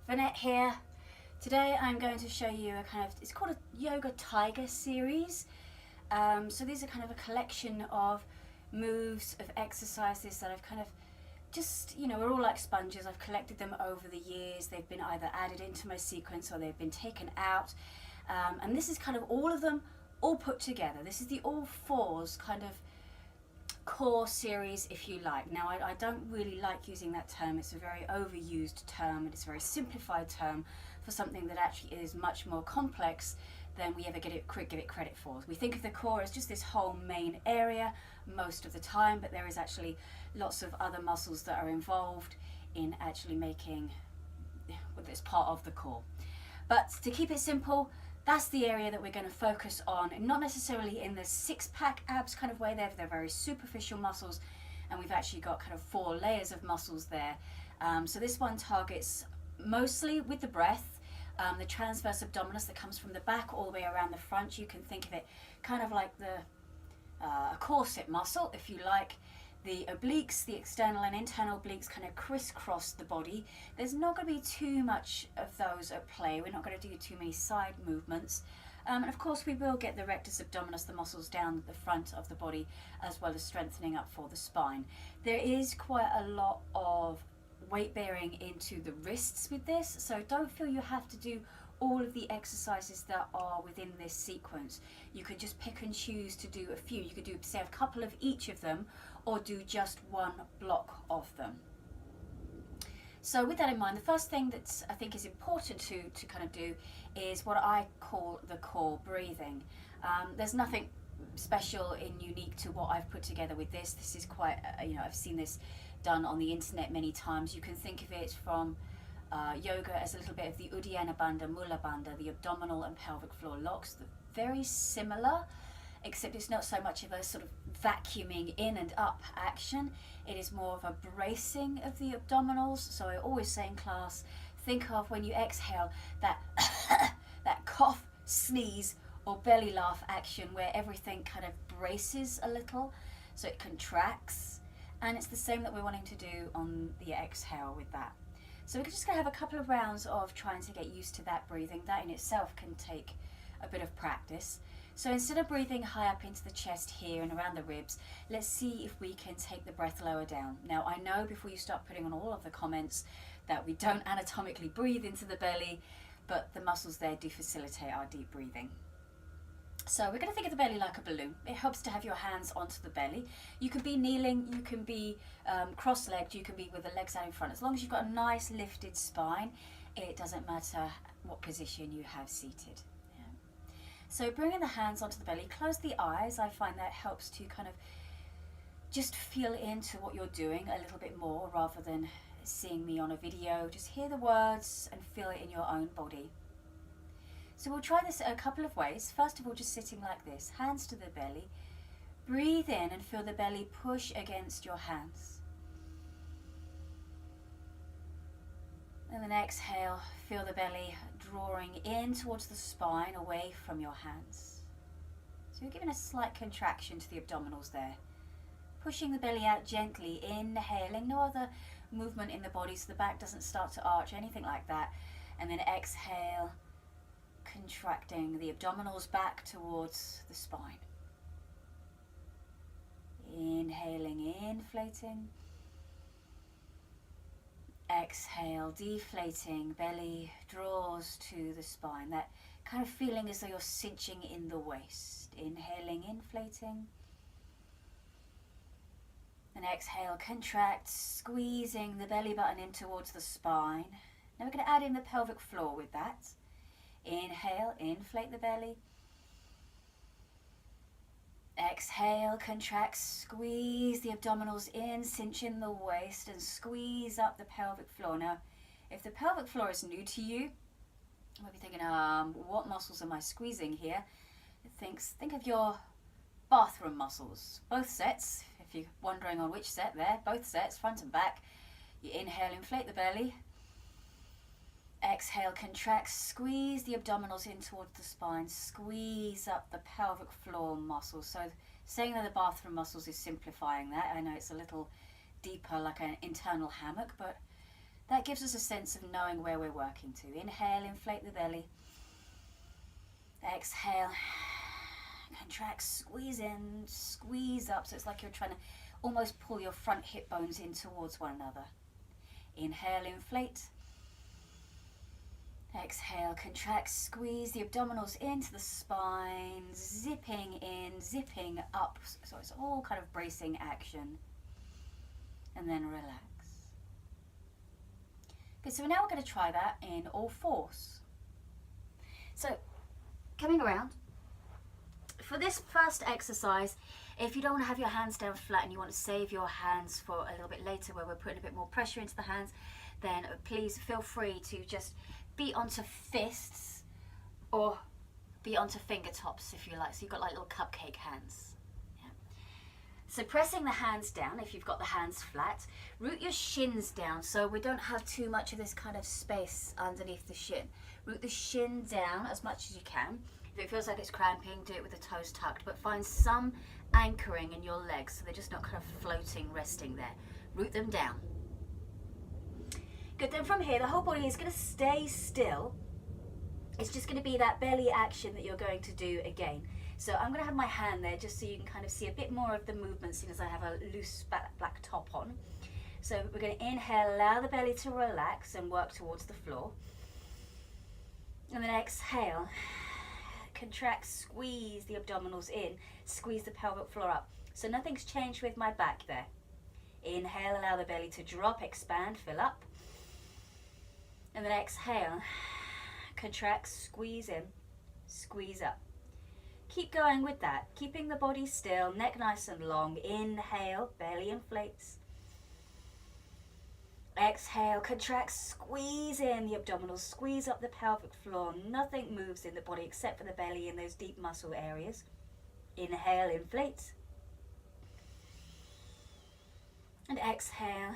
Vernette here. Today I'm going to show you it's called a Yoga Tiger Series. So these are kind of a collection of moves, of exercises that I've we're all like sponges. I've collected them over the years. They've been either added into my sequence or they've been taken out. And this is kind of all of them all put together. This is the all fours kind of core series, if you like. Now I don't really like using that term. It's a very overused term and it's a very simplified term for something that actually is much more complex than we ever give it credit for. We think of the core as just this whole main area most of the time, but there is actually lots of other muscles that are involved in actually making this part of the core. But to keep it simple, that's the area that we're going to focus on, and not necessarily in the six-pack abs kind of way. They're very superficial muscles, and we've actually got kind of 4 layers of muscles there. So this one targets mostly with the breath, the transverse abdominis that comes from the back all the way around the front. You can think of it kind of like a corset muscle, if you like. The obliques, the external and internal obliques, kind of crisscross the body. There's not going to be too much of those at play. We're not going to do too many side movements. And of course we will get the rectus abdominis, the muscles down the front of the body, as well as strengthening up for the spine. There is quite a lot of weight bearing into the wrists with this, so don't feel you have to do all of the exercises that are within this sequence. You could just pick and choose to do a few. You could do, say, a couple of each of them, or do just one block of them. So with that in mind, the first thing that I think is important to kind of do is what I call the core breathing. There's nothing special and unique to what I've put together with this. This is quite, I've seen this done on the internet many times. You can think of it from yoga as a little bit of the Uddiyana Bandha, Mula Bandha, the abdominal and pelvic floor locks. They're very similar, except it's not so much of a sort of vacuuming in and up action. It is more of a bracing of the abdominals. So I always say in class, think of when you exhale that that cough, sneeze or belly laugh action where everything kind of braces a little, so it contracts. And it's the same that we're wanting to do on the exhale with that. So we're just going to have a couple of rounds of trying to get used to that breathing. That in itself can take a bit of practice. So instead of breathing high up into the chest here and around the ribs, let's see if we can take the breath lower down. Now I know before you start putting on all of the comments that we don't anatomically breathe into the belly, but the muscles there do facilitate our deep breathing. So we're going to think of the belly like a balloon. It helps to have your hands onto the belly. You can be kneeling, you can be cross-legged, you can be with the legs out in front. As long as you've got a nice lifted spine, it doesn't matter what position you have seated. Yeah. So bringing the hands onto the belly, close the eyes. I find that helps to kind of just feel into what you're doing a little bit more rather than seeing me on a video. Just hear the words and feel it in your own body. So we'll try this a couple of ways. First of all, just sitting like this, hands to the belly. Breathe in and feel the belly push against your hands. And then exhale, feel the belly drawing in towards the spine, away from your hands. So you're giving a slight contraction to the abdominals there. Pushing the belly out gently, inhaling, no other movement in the body so the back doesn't start to arch, anything like that. And then exhale, contracting the abdominals back towards the spine. Inhaling, inflating. Exhale, deflating, belly draws to the spine. That kind of feeling as though you're cinching in the waist. Inhaling, inflating. And exhale, contract, squeezing the belly button in towards the spine. Now we're going to add in the pelvic floor with that. Inhale, inflate the belly. Exhale, contract, squeeze the abdominals in, cinch in the waist and squeeze up the pelvic floor. Now, if the pelvic floor is new to you, you might be thinking, what muscles am I squeezing here? Think of your bathroom muscles. Both sets, if you're wondering on which set there, both sets, front and back. You inhale, inflate the belly. Exhale, contract, squeeze the abdominals in towards the spine, squeeze up the pelvic floor muscles. So saying that the bathroom muscles is simplifying that. I know it's a little deeper, like an internal hammock, but That gives us a sense of knowing where we're working to. Inhale, inflate the belly. Exhale, contract, squeeze in, squeeze up. So it's like you're trying to almost pull your front hip bones in towards one another. Inhale, inflate. Exhale, contract, squeeze the abdominals into the spine, zipping in, zipping up. So it's all kind of bracing action. And then relax. Okay, so now we're going to try that in all fours. So, coming around. For this first exercise, if you don't want to have your hands down flat and you want to save your hands for a little bit later where we're putting a bit more pressure into the hands, then please feel free to just be onto fists or be onto fingertops if you like. So you've got like little cupcake hands. Yeah. So pressing the hands down, if you've got the hands flat, root your shins down so we don't have too much of this kind of space underneath the shin. Root the shin down as much as you can. If it feels like it's cramping, do it with the toes tucked, but find some anchoring in your legs so they're just not kind of floating, resting there. Root them down. Good, then from here, the whole body is going to stay still. It's just going to be that belly action that you're going to do again. So I'm going to have my hand there just so you can kind of see a bit more of the movement, seeing as I have a loose black top on. So we're going to inhale, allow the belly to relax and work towards the floor. And then exhale, contract, squeeze the abdominals in, squeeze the pelvic floor up. So nothing's changed with my back there. Inhale, allow the belly to drop, expand, fill up. And then exhale, contract, squeeze in, squeeze up. Keep going with that, keeping the body still, neck nice and long. Inhale, belly inflates. Exhale, contract, squeeze in the abdominals, squeeze up the pelvic floor. Nothing moves in the body except for the belly in those deep muscle areas. Inhale, inflate. And exhale,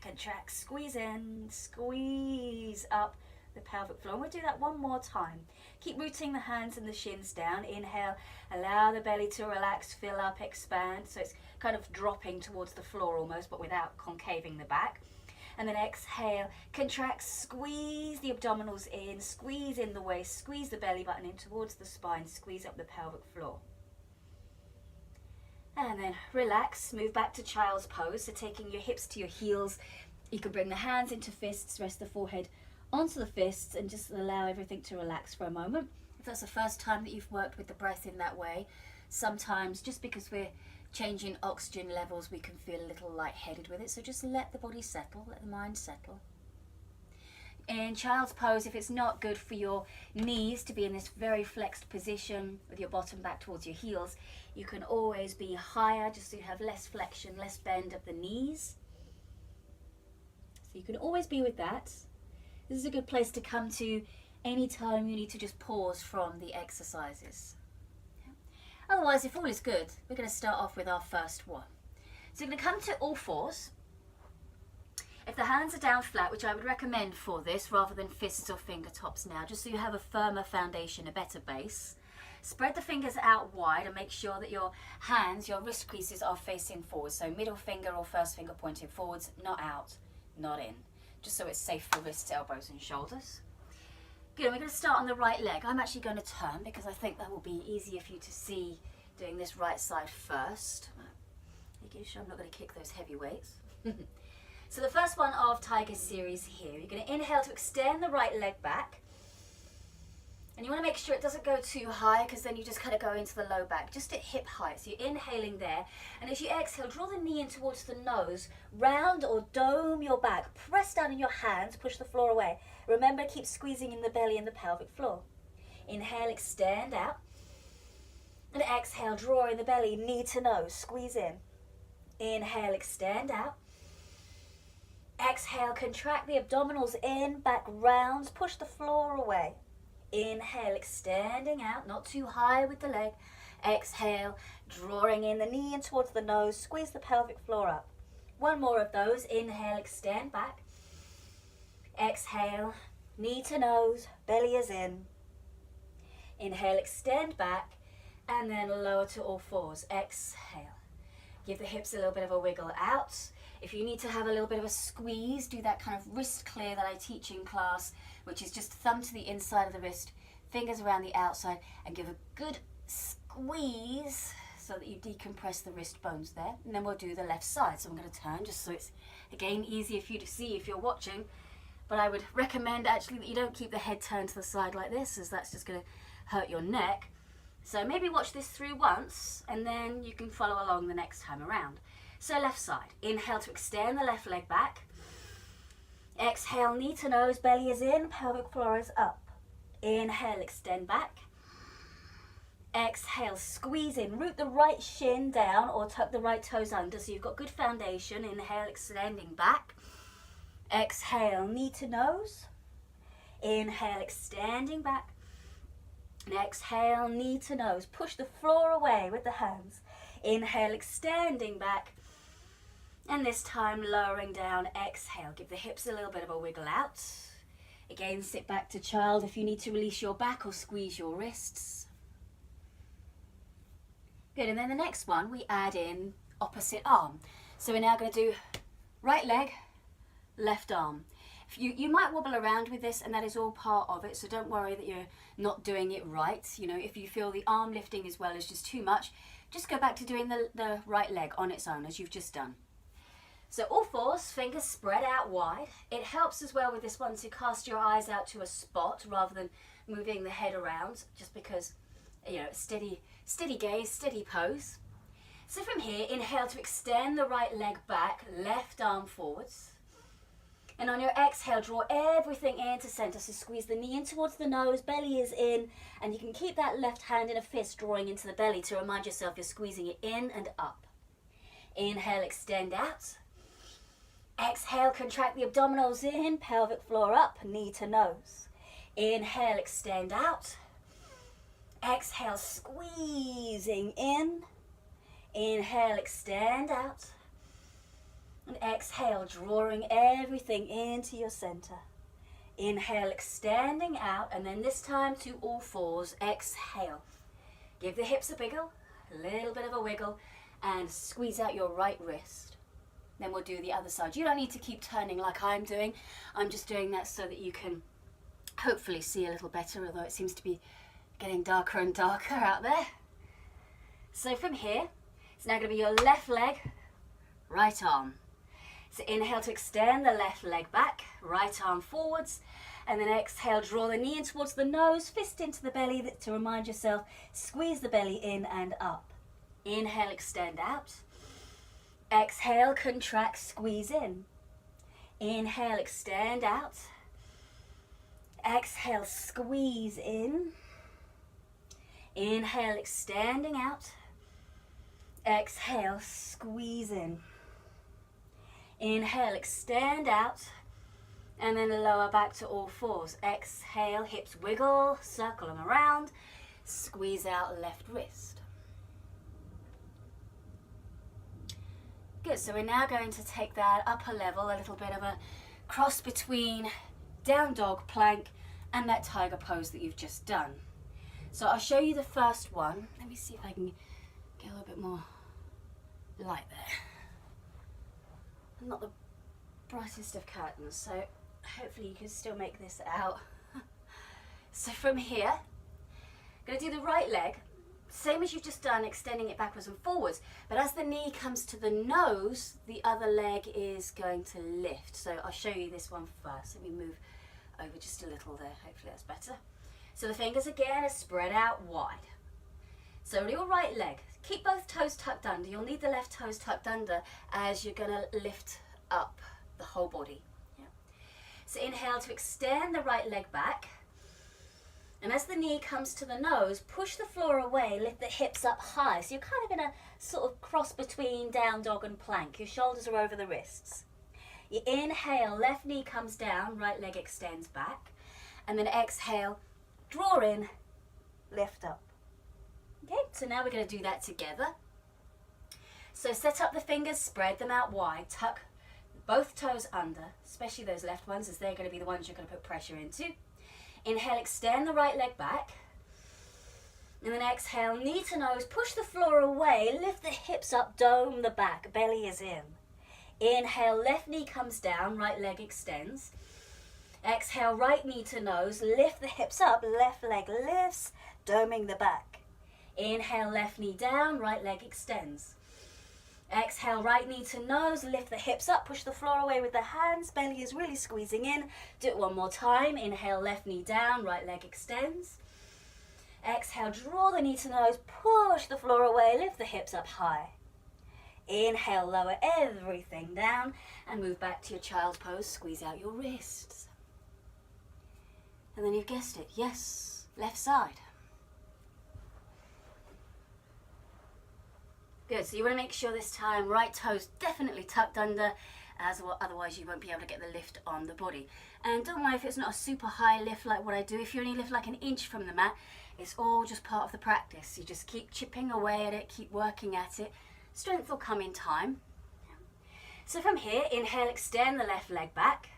contract, squeeze in, squeeze up the pelvic floor. And we'll do that one more time. Keep rooting the hands and the shins down. Inhale, allow the belly to relax, fill up, expand. So it's kind of dropping towards the floor almost, but without concaving the back. And then exhale, contract, squeeze the abdominals in, squeeze in the waist, squeeze the belly button in towards the spine, squeeze up the pelvic floor. And then relax, move back to child's pose. So taking your hips to your heels, you can bring the hands into fists, rest the forehead onto the fists and just allow everything to relax for a moment. If that's the first time that you've worked with the breath in that way, sometimes just because we're changing oxygen levels, we can feel a little lightheaded with it. So just let the body settle, let the mind settle. In child's pose, if it's not good for your knees to be in this very flexed position with your bottom back towards your heels, you can always be higher just so you have less flexion, less bend of the knees. So you can always be with that. This is a good place to come to anytime you need to just pause from the exercises. Otherwise, if all is good, we're going to start off with our first one. So you're going to come to all fours. If the hands are down flat, which I would recommend for this rather than fists or fingertops now, just so you have a firmer foundation, a better base. Spread the fingers out wide and make sure that your hands, your wrist creases are facing forward. So middle finger or first finger pointing forwards, not out, not in. Just so it's safe for wrists, elbows and shoulders. Good, and we're going to start on the right leg. I'm actually going to turn because I think that will be easier for you to see doing this right side first. Making sure I'm not going to kick those heavy weights. So the first one of Tiger Series here, you're going to inhale to extend the right leg back. And you want to make sure it doesn't go too high because then you just kind of go into the low back, just at hip height. So you're inhaling there. And as you exhale, draw the knee in towards the nose, round or dome your back. Press down in your hands, push the floor away. Remember, keep squeezing in the belly and the pelvic floor. Inhale, extend out. And exhale, draw in the belly, knee to nose, squeeze in. Inhale, extend out. Exhale, contract the abdominals in, back round, push the floor away. Inhale, extending out, not too high with the leg. Exhale, drawing in the knee in towards the nose, squeeze the pelvic floor up. One more of those. Inhale, extend back. Exhale, knee to nose, belly is in. Inhale, extend back, and then lower to all fours. Exhale. Give the hips a little bit of a wiggle out. If you need to have a little bit of a squeeze, do that kind of wrist clear that I teach in class, which is just thumb to the inside of the wrist, fingers around the outside, and give a good squeeze so that you decompress the wrist bones there. And then we'll do the left side. So I'm going to turn just so it's, again, easier for you to see if you're watching. But I would recommend actually that you don't keep the head turned to the side like this, as that's just going to hurt your neck. So maybe watch this through once, and then you can follow along the next time around. So left side. Inhale to extend the left leg back. Exhale, knee to nose, belly is in, pelvic floor is up. Inhale, extend back. Exhale, squeeze in, root the right shin down or tuck the right toes under so you've got good foundation. Inhale, extending back. Exhale, knee to nose. Inhale, extending back. And exhale, knee to nose. Push the floor away with the hands. Inhale, extending back. And this time lowering down, exhale. Give the hips a little bit of a wiggle out. Again, sit back to child if you need to release your back or squeeze your wrists. Good, and then the next one, we add in opposite arm. So we're now going to do right leg, left arm. You might wobble around with this, and that is all part of it, so don't worry that you're not doing it right. You know, if you feel the arm lifting as well is just too much, just go back to doing the right leg on its own, as you've just done. So all fours, fingers spread out wide. It helps as well with this one to cast your eyes out to a spot rather than moving the head around, just because, you know, steady gaze, steady pose. So from here, inhale to extend the right leg back, left arm forwards. And on your exhale, draw everything into center. So squeeze the knee in towards the nose, belly is in, and you can keep that left hand in a fist drawing into the belly to remind yourself you're squeezing it in and up. Inhale, extend out. Exhale, contract the abdominals in, pelvic floor up, knee to nose. Inhale, extend out. Exhale, squeezing in. Inhale, extend out. And exhale, drawing everything into your center. Inhale, extending out, and then this time to all fours. Exhale. Give the hips a wiggle, a little bit of a wiggle, and squeeze out your right wrist. Then we'll do the other side. You don't need to keep turning like I'm doing. I'm just doing that so that you can hopefully see a little better, although it seems to be getting darker and darker out there. So from here, it's now going to be your left leg, right arm. So inhale to extend the left leg back, right arm forwards, and then exhale, draw the knee in towards the nose, fist into the belly to remind yourself, squeeze the belly in and up. Inhale, extend out. Exhale, contract, squeeze in. Inhale, extend out. Exhale, squeeze in. Inhale, extending out. Exhale, squeeze in. Inhale, extend out, and then lower back to all fours. Exhale, hips wiggle, circle them around, squeeze out left wrist. Good, so we're now going to take that upper level, a little bit of a cross between down dog, plank, and that tiger pose that you've just done. So I'll show you the first one. Let me see if I can get a little bit more light there. Not the brightest of curtains, so hopefully you can still make this out. So from here, I'm going to do the right leg, same as you've just done, extending it backwards and forwards, but as the knee comes to the nose, the other leg is going to lift. So I'll show you this one first. Let me move over just a little there, hopefully that's better. So the fingers again are spread out wide. So your right leg, keep both toes tucked under. You'll need the left toes tucked under as you're going to lift up the whole body. Yeah. So inhale to extend the right leg back. And as the knee comes to the nose, push the floor away, lift the hips up high. So you're kind of in a sort of cross between down dog and plank. Your shoulders are over the wrists. You inhale, left knee comes down, right leg extends back. And then exhale, draw in, lift up. Okay, so now we're going to do that together. So set up the fingers, spread them out wide, tuck both toes under, especially those left ones, as they're going to be the ones you're going to put pressure into. Inhale, extend the right leg back. And then exhale, knee to nose, push the floor away, lift the hips up, dome the back, belly is in. Inhale, left knee comes down, right leg extends. Exhale, right knee to nose, lift the hips up, left leg lifts, doming the back. Inhale, left knee down, right leg extends. Exhale, right knee to nose, lift the hips up, push the floor away with the hands, belly is really squeezing in. Do it one more time. Inhale, left knee down, right leg extends. Exhale, draw the knee to nose, push the floor away, lift the hips up high. Inhale, lower everything down and move back to your child's pose, squeeze out your wrists. And then you've guessed it, yes, left side. Good, so you want to make sure this time right toes definitely tucked under, as well, otherwise you won't be able to get the lift on the body. And don't worry if it's not a super high lift like what I do. If you only lift like an inch from the mat, it's all just part of the practice. You just keep chipping away at it, keep working at it. Strength will come in time. So from here, inhale, extend the left leg back.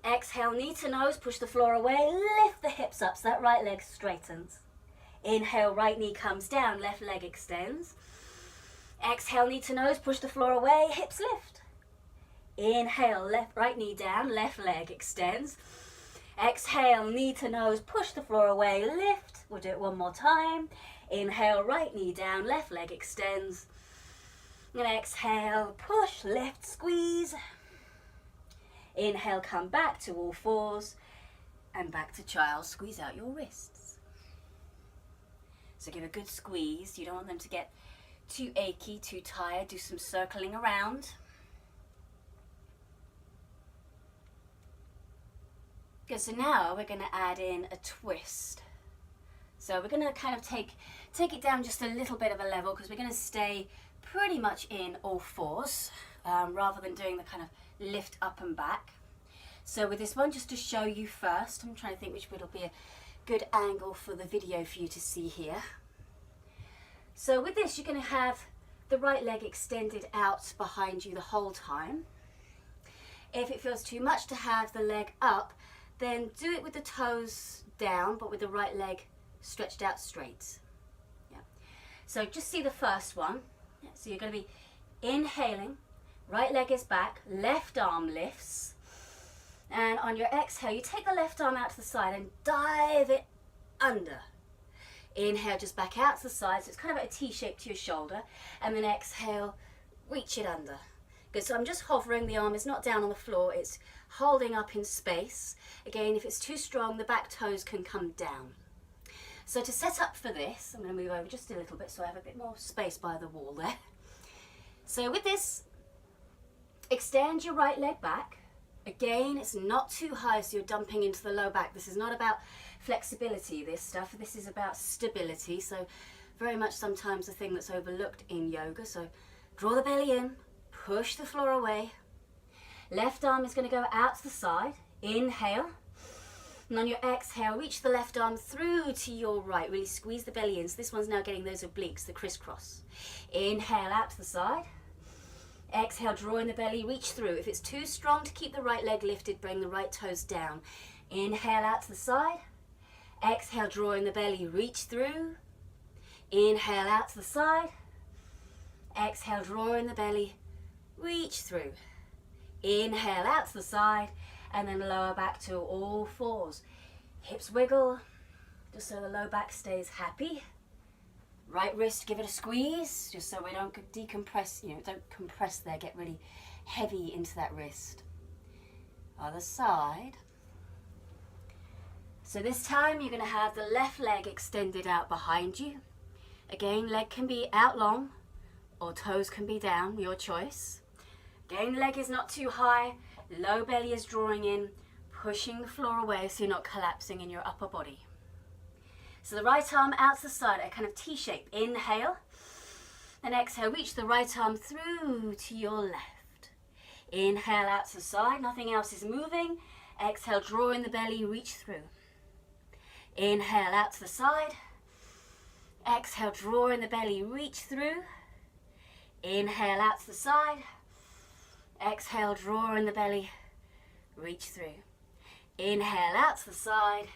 Exhale, knee to nose, push the floor away, lift the hips up so that right leg straightens. Inhale, right knee comes down, left leg extends. Exhale, knee to nose, push the floor away, hips lift. Inhale, right knee down, left leg extends. Exhale, knee to nose, push the floor away, lift. We'll do it one more time. Inhale, right knee down, left leg extends. And exhale, push, lift, squeeze. Inhale, come back to all fours. And back to child, squeeze out your wrists. So give a good squeeze. You don't want them to get too achy, too tired. Do some circling around. Good, so now we're going to add in a twist. So we're going to kind of take it down just a little bit of a level because we're going to stay pretty much in all fours rather than doing the kind of lift up and back. So with this one, just to show you first, I'm trying to think which would be a good angle for the video for you to see here. So with this, you're going to have the right leg extended out behind you the whole time. If it feels too much to have the leg up, then do it with the toes down, but with the right leg stretched out straight. Yeah. So just see the first one. Yeah. So you're going to be inhaling, right leg is back, left arm lifts, and on your exhale, you take the left arm out to the side and dive it under. Inhale, just back out to the side, so it's kind of like a T shape to your shoulder, and then exhale, reach it under. Good, so I'm just hovering, the arm is not down on the floor, it's holding up in space. Again, if it's too strong, the back toes can come down. So to set up for this, I'm going to move over just a little bit so I have a bit more space by the wall there. So with this, extend your right leg back. Again, it's not too high so you're dumping into the low back. This is not about flexibility, this stuff. This is about stability. So very much sometimes the thing that's overlooked in yoga. So draw the belly in, push the floor away. Left arm is going to go out to the side. Inhale. And on your exhale, reach the left arm through to your right. Really squeeze the belly in. So this one's now getting those obliques, the crisscross. Inhale out to the side. Exhale, drawing the belly, reach through. If it's too strong to keep the right leg lifted, bring the right toes down. Inhale out to the side. Exhale, drawing the belly, reach through. Inhale out to the side. Exhale, drawing the belly, reach through. Inhale out to the side, and then lower back to all fours. Hips wiggle, just so the low back stays happy. Right wrist, give it a squeeze, just so we don't decompress, don't compress there, get really heavy into that wrist. Other side. So this time you're going to have the left leg extended out behind you. Again, leg can be out long or toes can be down, your choice. Again, leg is not too high, low belly is drawing in, pushing the floor away so you're not collapsing in your upper body. So the right arm out to the side, a kind of T shape. Inhale, and exhale, reach the right arm through to your left. Inhale out to the side, nothing else is moving. Exhale, drawing the belly, reach through. Inhale out to the side. Exhale, drawing the belly, reach through. Inhale out to the side. Exhale, drawing the belly, reach through. Inhale out to the side.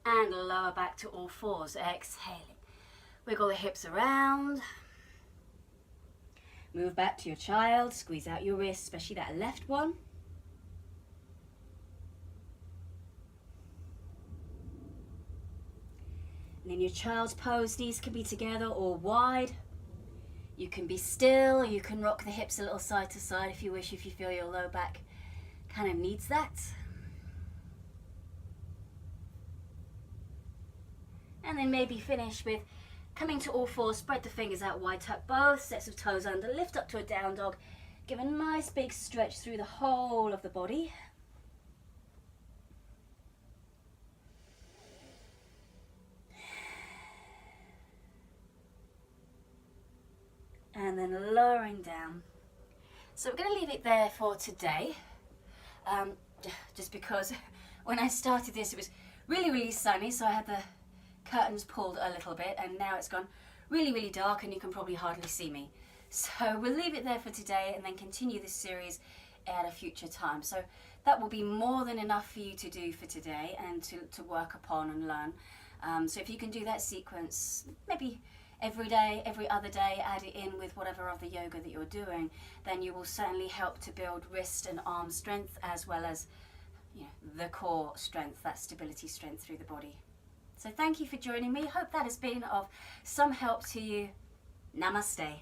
And lower back to all fours, exhaling. Wiggle the hips around. Move back to your child, squeeze out your wrist, especially that left one. And in your child's pose, knees can be together or wide. You can be still, you can rock the hips a little side to side if you wish, if you feel your low back kind of needs that. And then maybe finish with coming to all fours, spread the fingers out wide, tuck both sets of toes under, lift up to a down dog, give a nice big stretch through the whole of the body. And then lowering down. So we're going to leave it there for today, just because when I started this it was really sunny, so I had the curtains pulled a little bit, and now it's gone really dark and you can probably hardly see me. So we'll leave it there for today and then continue this series at a future time. So that will be more than enough for you to do for today and to work upon and learn. So if you can do that sequence maybe every day, every other day, add it in with whatever other yoga that you're doing, then you will certainly help to build wrist and arm strength, as well as, you know, the core strength, that stability strength through the body. So thank you for joining me. Hope that has been of some help to you. Namaste.